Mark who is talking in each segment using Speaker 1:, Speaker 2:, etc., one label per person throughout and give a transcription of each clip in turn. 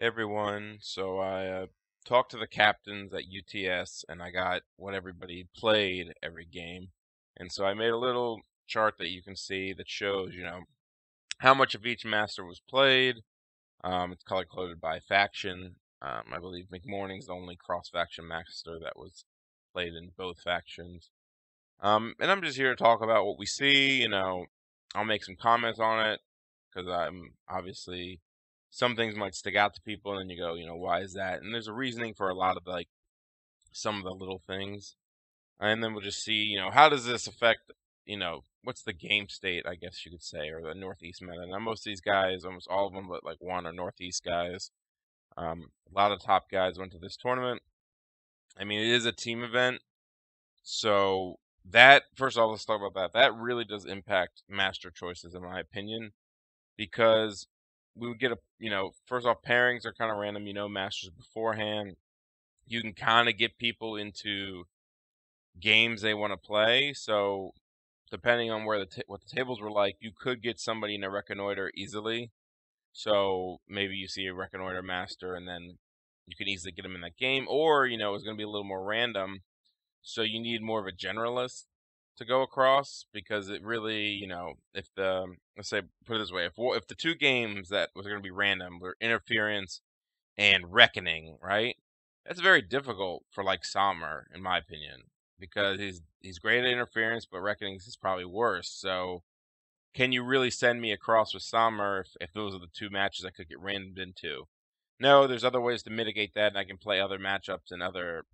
Speaker 1: Everyone. So I talked to the captains at UTS, and I got what everybody played every game. And so I made a little chart that you can see that shows, how much of each master was played. It's color coded by faction. I believe McMorning's the only cross-faction master that was played in both factions. And I'm just here to talk about what we see. I'll make some comments on it because I'm obviously some things might stick out to people, and then you go, why is that? And there's a reasoning for a lot of like some of the little things, and then we'll just see, how does this affect, what's the game state, I guess you could say, or the Northeast meta. Now, most of these guys, almost all of them, but like one are Northeast guys. A lot of top guys went to this tournament. I mean, it is a team event, so that first of all, let's talk about that. That really does impact master choices, in my opinion, because we would get first off, pairings are kind of random. Masters beforehand. You can kind of get people into games they want to play. So depending on where what the tables were like, you could get somebody in a reconnoiter easily. So maybe you see a reconnoiter master, and then you can easily get them in that game. Or it's going to be a little more random. So you need more of a generalist to go across, because it really, if let's say, put it this way, if the two games that was going to be random were interference and reckoning, right? That's very difficult for like Sommer, in my opinion, because he's great at interference, but reckoning is probably worse. So can you really send me across with Sommer if those are the two matches I could get randomed into? No, there's other ways to mitigate that, and I can play other matchups and other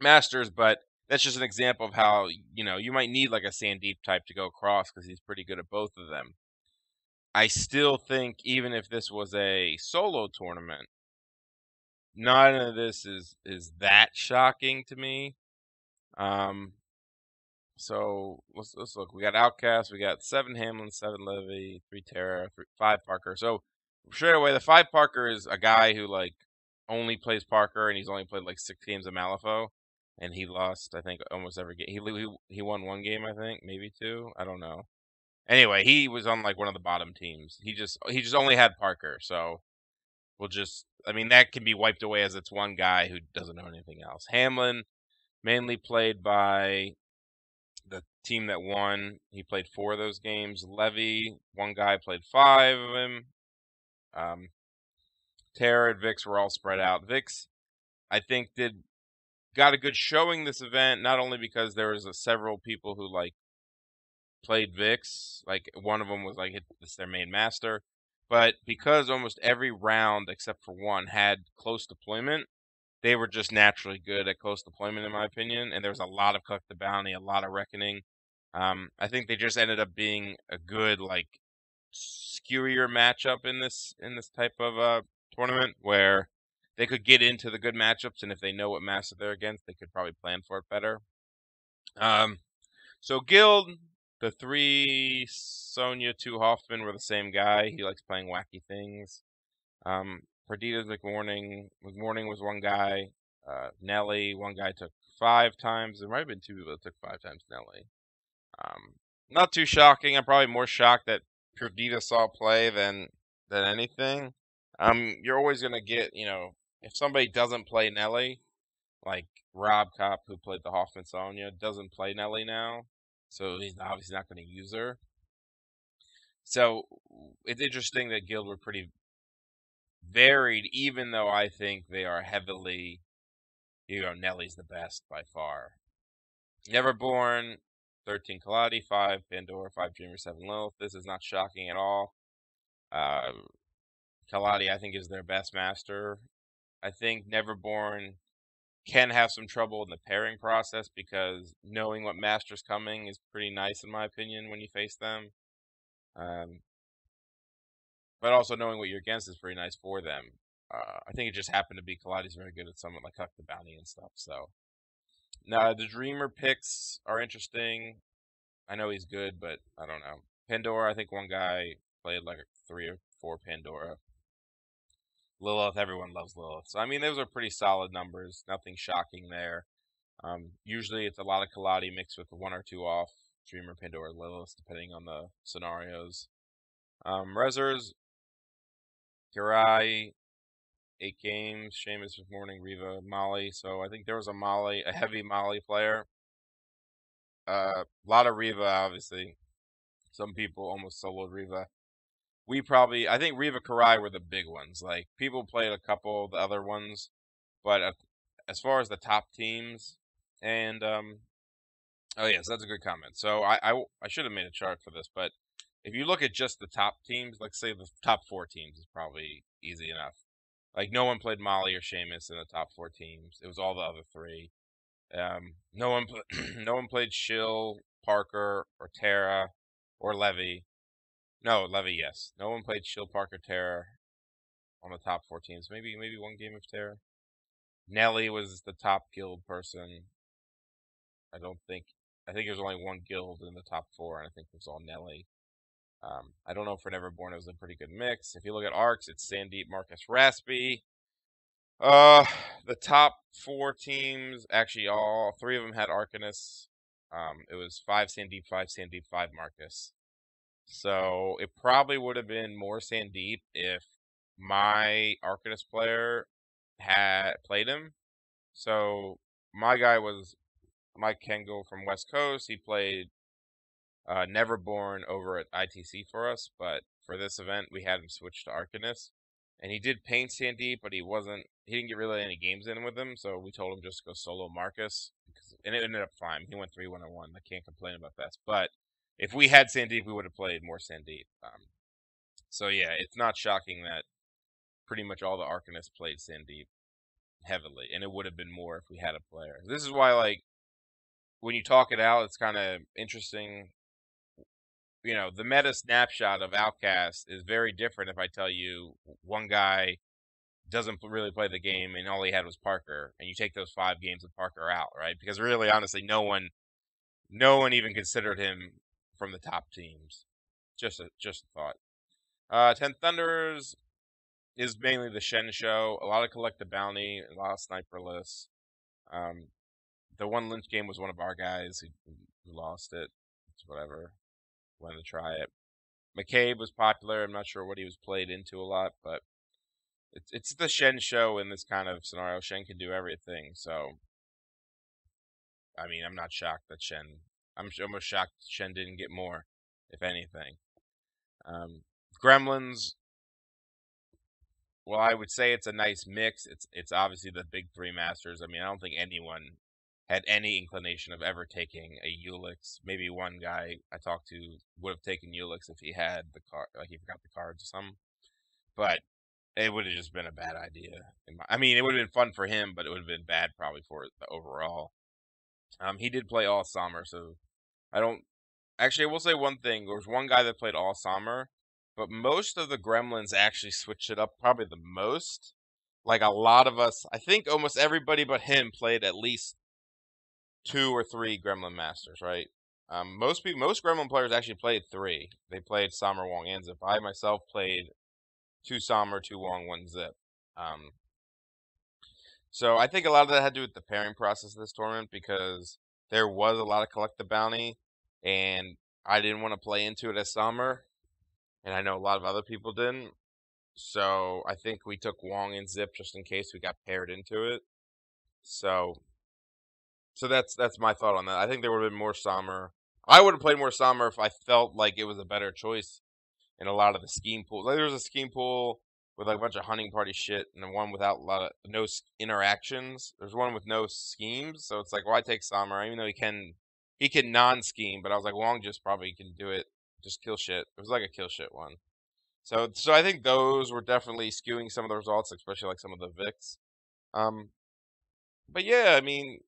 Speaker 1: masters, but that's just an example of how, you might need like a Sandeep type to go across because he's pretty good at both of them. I still think even if this was a solo tournament, none of this is that shocking to me. Um, so let's look. We got Outcast, we got 7 Hamlin, 7 Levy, 3 Terra, 5 Parker. So straight away, the 5 Parker is a guy who like only plays Parker, and he's only played like 6 games of Malifaux, and he lost, I think, almost every game. He won one game, I think, maybe two. I don't know. Anyway, he was on like one of the bottom teams. He just only had Parker, so I mean, that can be wiped away as it's one guy who doesn't know anything else. Hamlin mainly played by the team that won. He played 4 of those games. Levy, one guy played 5 of them. Tara and Vix were all spread out. Vix, I think, got a good showing this event, not only because there was several people who like played Vix, like one of them was like it's their main master, but because almost every round except for one had close deployment, they were just naturally good at close deployment, in my opinion. And there was a lot of Collect the Bounty, a lot of Reckoning. I think they just ended up being a good like skewier matchup in this type of tournament, where they could get into the good matchups, and if they know what master they're against, they could probably plan for it better. Um, so Guild, the 3 Sonya, 2 Hoffman were the same guy. He likes playing wacky things. Perdita's McMorning. McMorning was one guy. Nelly, one guy took 5 times. There might have been 2 people that took 5 times Nelly. Not too shocking. I'm probably more shocked that Perdita saw play than anything. You're always gonna get, if somebody doesn't play Nelly, like Rob Kopp, who played the Hoffman Sonya, doesn't play Nelly now, so he's obviously not going to use her. So it's interesting that Guild were pretty varied, even though I think they are heavily, Nelly's the best by far. Neverborn, 13 Kaladi, 5 Pandora, 5 Dreamer, 7 Lilith. This is not shocking at all. Kaladi, I think, is their best master. I think Neverborn can have some trouble in the pairing process, because knowing what master's coming is pretty nice, in my opinion, when you face them. Um, but also knowing what you're against is pretty nice for them. I think it just happened to be Kaladi's very good at something like Huck the Bounty and stuff. So now the Dreamer picks are interesting. I know he's good, but I don't know. Pandora, I think one guy played like 3 or 4 Pandora. Lilith, everyone loves Lilith. So I mean, those are pretty solid numbers. Nothing shocking there. Usually it's a lot of Kaladi mixed with 1 or 2 off Dreamer, Pandora, Lilith, depending on the scenarios. Rezzers, Garai, 8 games. Sheamus was morning, Riva, Molly. So I think there was a heavy Molly player. A lot of Riva, obviously. Some people almost soloed Riva. I think Riva Karai were the big ones. Like, people played a couple of the other ones, but as far as the top teams, and oh yes, that's a good comment. So I should have made a chart for this, but if you look at just the top teams, like say the top 4 teams is probably easy enough. Like, no one played Molly or Sheamus in the top 4 teams. It was all the other 3. No one no one played Shill, Parker, or Tara, or Levy. No, Levy, yes. No one played Shill, Parker, Tara on the top 4 teams. Maybe one game of Tara. Nelly was the top guild person. I don't think. I think there's only one guild in the top 4, and I think it was all Nelly. I don't know, for Neverborn it was a pretty good mix. If you look at arcs, it's Sandeep, Marcus, Raspy. The top 4 teams, actually all 3 of them had Arcanus. It was 5 Sandeep, 5 Marcus. So it probably would have been more Sandeep if my Arcanus player had played him. So my guy was Mike Kengle from West Coast. He played Neverborn over at ITC for us, but for this event we had him switch to Arcanus, and he did paint Sandeep, but he didn't get really any games in with him, so we told him just to go solo Marcus, and it ended up fine. He went 3-1-1. I can't complain about that. But if we had Sandeep, we would have played more Sandeep. So yeah, it's not shocking that pretty much all the Arcanists played Sandeep heavily, and it would have been more if we had a player. This is why, like, when you talk it out, it's kind of interesting. The meta snapshot of Outcast is very different if I tell you one guy doesn't really play the game and all he had was Parker, and you take those 5 games of Parker out, right? Because really, honestly, no one even considered him from the top teams. Just a thought. 10 Thunders is mainly the Shen show. A lot of collect the bounty, a lot of sniper lists. The one Lynch game was one of our guys who lost it. It's whatever. Wanted to try it. McCabe was popular. I'm not sure what he was played into a lot, but it's the Shen show in this kind of scenario. Shen can do everything, so I mean, I'm not shocked that Shen. I'm almost shocked Shen didn't get more, if anything. Gremlins. Well, I would say it's a nice mix. It's obviously the big 3 masters. I mean, I don't think anyone had any inclination of ever taking a Ulix. Maybe one guy I talked to would have taken Ulix if he had the card, like he forgot the cards or something. But it would have just been a bad idea. I mean, it would have been fun for him, but it would have been bad probably for the overall. He did play all summer, so I don't. Actually, I will say one thing. There was one guy that played all summer, but most of the Gremlins actually switched it up probably the most. Like, a lot of us, I think almost everybody but him played at least 2 or 3 Gremlin Masters, right? Most Gremlin players actually played 3. They played Sommer, Wong, and Zip. I myself played 2 Sommer, 2 Wong, 1 Zip. So I think a lot of that had to do with the pairing process of this tournament, because there was a lot of collect the bounty, and I didn't want to play into it as Sommer, and I know a lot of other people didn't. So I think we took Wong and Zip just in case we got paired into it. So that's my thought on that. I think there would have been more Sommer. I would have played more Sommer if I felt like it was a better choice in a lot of the scheme pools. Like, there was a scheme pool with like a bunch of hunting party shit, and then one without a lot of no interactions. There's one with no schemes, so it's like, why take Sommer? Even though he can non-scheme, but I was like, Wong just probably can do it, just kill shit. It was like a kill shit one. So I think those were definitely skewing some of the results, especially like some of the Vicks. But yeah, I mean,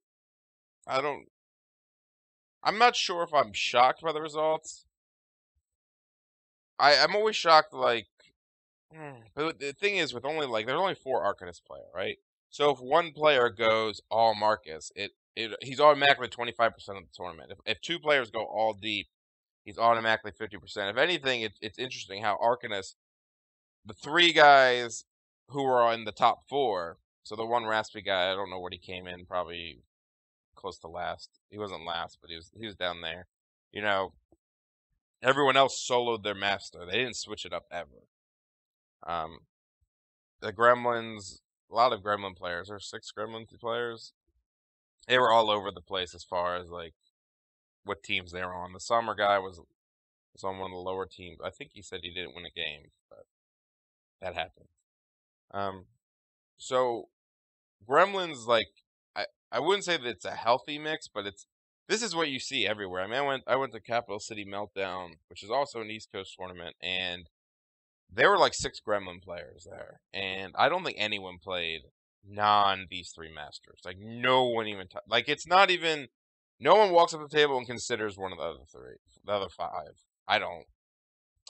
Speaker 1: I'm not sure if I'm shocked by the results. I'm always shocked, like, but the thing is, with there's only 4 Arcanist player, right? So if one player goes all Marcus, he's automatically 25% of the tournament. If 2 players go all deep, he's automatically 50%. If anything, it's interesting how Arcanist, the 3 guys who were in the top 4, so the one Raspy guy, I don't know what he came in, probably close to last. He wasn't last, but he was down there. Everyone else soloed their master. They didn't switch it up ever. the Gremlins, a lot of Gremlin players, or 6 Gremlin players, they were all over the place as far as like what teams they were on. The summer guy was on one of the lower teams. I think he said he didn't win a game, but that happened. Um, so Gremlins, like, I wouldn't say that it's a healthy mix, but this is what you see everywhere. I mean, I went to Capital City Meltdown, which is also an East Coast tournament, and there were like 6 Gremlin players there, and I don't think anyone played non these 3 masters. Like no one even like it's not even no one walks up to the table and considers one of the other 3, the other 5. I don't.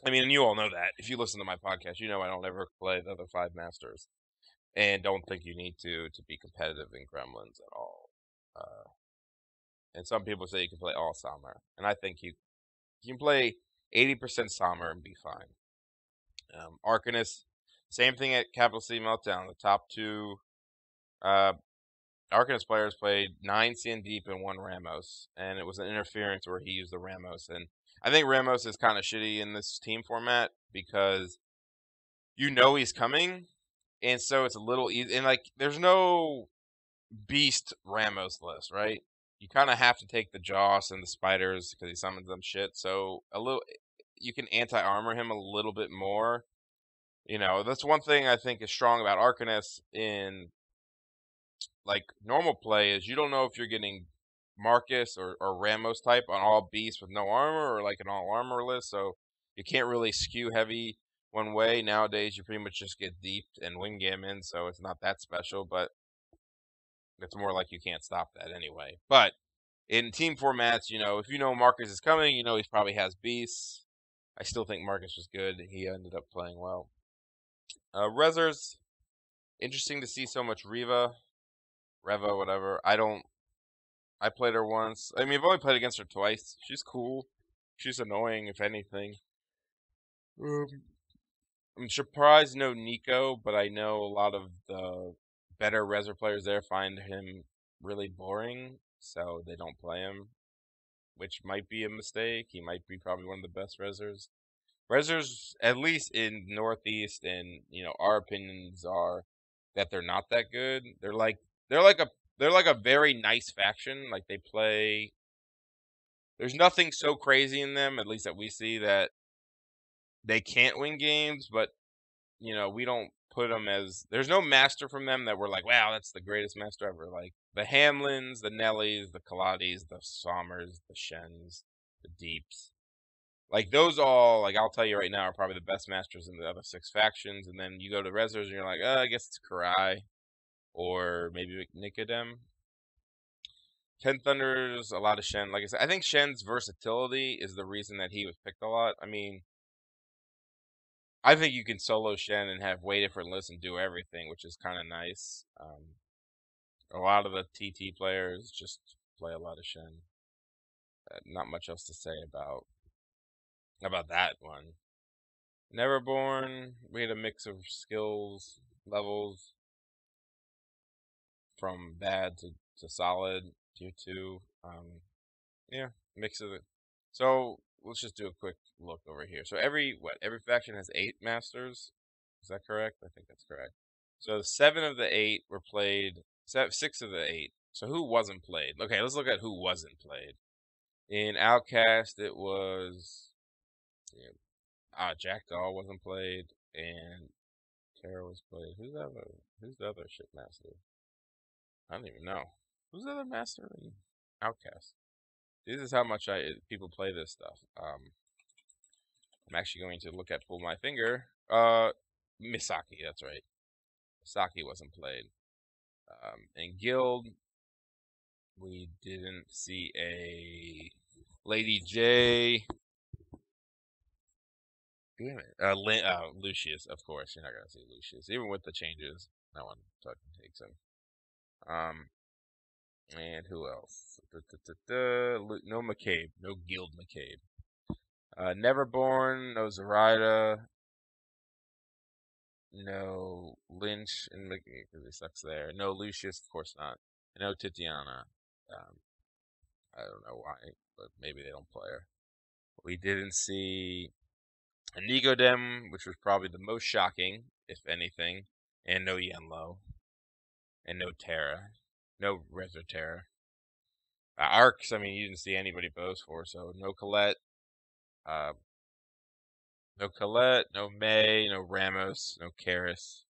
Speaker 1: I mean, and you all know that if you listen to my podcast, you know I don't ever play the other 5 masters, and don't think you need to be competitive in Gremlins at all. And some people say you can play all Sommer, and I think you can play 80% Sommer and be fine. Arcanist, same thing at Capital City Meltdown. The top 2 uh, Arcanist players played 9 CN Deep and 1 Ramos, and it was an interference where he used the Ramos. And I think Ramos is kind of shitty in this team format because you know he's coming, and so it's a little easy. And like, there's no beast Ramos list, right? You kind of have to take the Joss and the Spiders because he summons them shit. So a little, you can anti-armor him a little bit more. You know, that's one thing I think is strong about Arcanist in like normal play is you don't know if you're getting Marcus or Ramos type on all beasts with no armor or like an all armor list, so you can't really skew heavy one way. Nowadays you pretty much just get deeped and Windgammon, so it's not that special, but it's more like you can't stop that anyway. But in team formats, you know, if you know Marcus is coming, you know he probably has beasts. I still think Marcus was good. He ended up playing well. Rezzers, interesting to see so much Reva, whatever. I played her once. I mean, I've only played against her twice. She's cool. She's annoying, if anything. Um, I'm surprised no Nico, but I know a lot of the better Rezer players there find him really boring, so they don't play him, which might be a mistake. He might be probably one of the best Rezers. Rezers, at least in Northeast, and you know, our opinions are that they're not that good. They're like a they're like a very nice faction. Like they play. There's nothing so crazy in them, at least that we see, that they can't win games. But you know, we don't put them as there's no master from them that we're like, wow, that's the greatest master ever. Like the Hamlins, the Nellies, the Kalatis, the Sommers, the Shens, the Deeps. Like those all, like I'll tell you right now, are probably the best masters in the other 6 factions. And then you go to Rezzers and you're like, I guess it's Karai or maybe Nicodem. Ten Thunder's a lot of Shen. Like I said, I think Shen's versatility is the reason that he was picked a lot. I mean, I think you can solo Shen and have way different lists and do everything, which is kind of nice. A lot of the TT players just play a lot of Shen. Not much else to say about that one. Neverborn, we had a mix of skills levels from bad to solid, tier 2. Yeah, mix of it. So let's just do a quick look over here. So every faction has 8 masters. Is that correct? I think that's correct. So 7 of the 8 were played. 6 of the 8. So who wasn't played? Okay, let's look at who wasn't played. In Outcast, it was Jackdaw wasn't played, and Terra was played. Who's the other ship master? I don't even know. Who's the other master in Outcast? This is how much people play this stuff. I'm actually going to pull my finger. Misaki, that's right. Misaki wasn't played. In Guild, we didn't see a Lady J. Damn it. Lucius, of course. You're not gonna see Lucius, even with the changes. No one fucking takes him. And who else? No McCabe. No Guild McCabe. Neverborn. No Zoraida. No Lynch and because he sucks there. No Lucius, of course not. No Titiana. I don't know why, but maybe they don't play her. We didn't see a Nicodem, which was probably the most shocking, if anything. and no Yenlo, and no Terra, no Rezo Terra. Arcs, I mean, you didn't see anybody pose for, so no Colette, uh, no May, no Ramos, no Karis,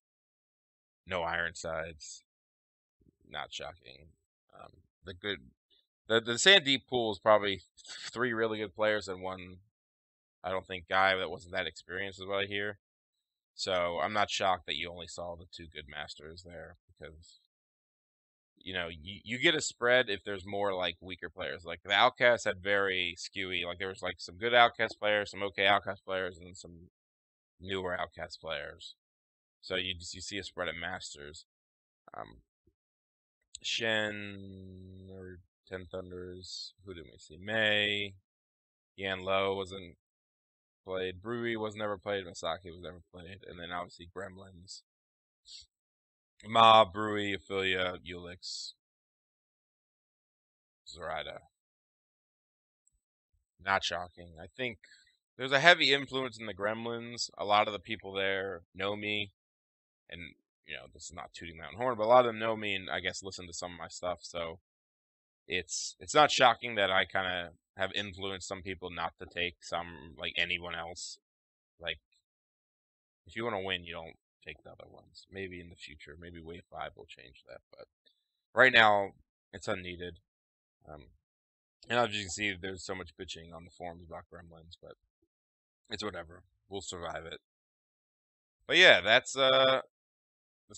Speaker 1: no Ironsides. Not shocking. The good, the Sandeep pool is probably 3 really good players and one, I don't think, guy that wasn't that experienced is what I hear. So I'm not shocked that you only saw the 2 good masters there because you get a spread if there's more like weaker players. Like the Outcasts had very skewy. Like there was like some good Outcast players, some okay Outcast players, and then some newer Outcast players. So you see a spread at masters. Um, Shen or Ten Thunders. Who did we see? May. Yan Lo wasn't played. Brewery was never played. Masaki was never played. And then obviously Gremlins. Ma, Brewery, Ophelia, Ulix, Zoraida. Not shocking. I think there's a heavy influence in the Gremlins. A lot of the people there know me. And, this is not tooting my own horn, but a lot of them know me and I guess listen to some of my stuff. So it's not shocking that I kind of have influenced some people not to take some, like, anyone else. Like, if you want to win, you don't take the other ones. Maybe in the future, maybe Wave 5 will change that, but right now, it's unneeded. And as you can see, there's so much bitching on the forums about Gremlins, but it's whatever. We'll survive it. But yeah, that's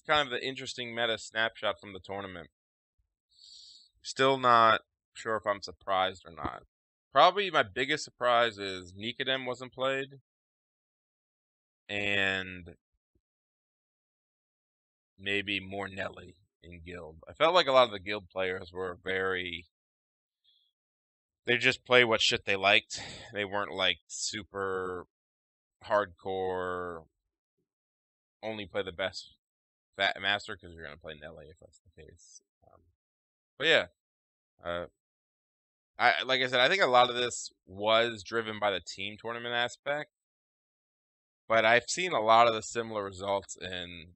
Speaker 1: kind of the interesting meta snapshot from the tournament. Still not sure if I'm surprised or not. Probably my biggest surprise is Nicodem wasn't played. And maybe more Nelly in Guild. I felt like a lot of the Guild players were they just play what shit they liked. They weren't like super hardcore, only play the best Fat Master because you're going to play Nelly if that's the case. But yeah, like I said, I think a lot of this was driven by the team tournament aspect. But I've seen a lot of the similar results in,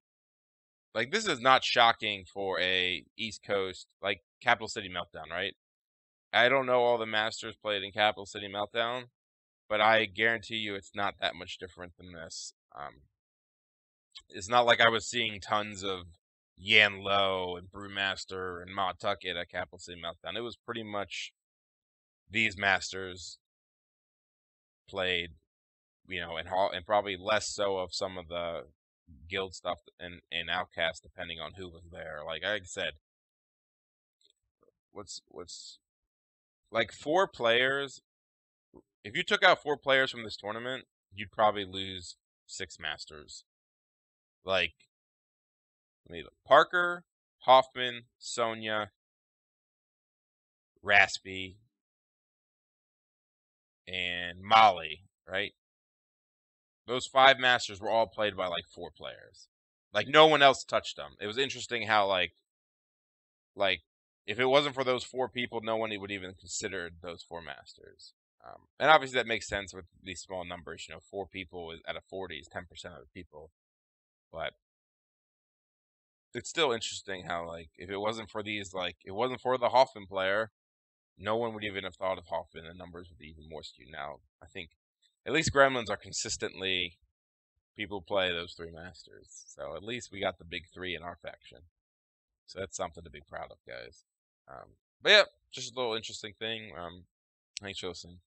Speaker 1: like, this is not shocking for a East Coast, like, Capital City Meltdown, right? I don't know all the Masters played in Capital City Meltdown, but I guarantee you it's not that much different than this. It's not like I was seeing tons of Yan Lo and Brewmaster and Ma Tuckett at Capital City Meltdown. It was pretty much these Masters played, and probably less so of some of the Guild stuff and Outcast, depending on who was there. Like I said, what's like 4 players. If you took out 4 players from this tournament, you'd probably lose 6 Masters. Like, Parker, Hoffman, Sonia, Raspy, and Molly, right? Those 5 Masters were all played by like 4 players. Like no one else touched them. It was interesting how like if it wasn't for those 4 people, no one would even consider those 4 Masters. And obviously that makes sense with these small numbers. 4 people out of 40 is 10% of the people. But it's still interesting how, like, if it wasn't for these, like, it wasn't for the Hoffman player, no one would even have thought of Hoffman, and numbers would be even more skewed. Now, I think at least Gremlins are consistently people play those 3 Masters. So at least we got the big 3 in our faction. So that's something to be proud of, guys. But yeah, just a little interesting thing. Thanks for listening.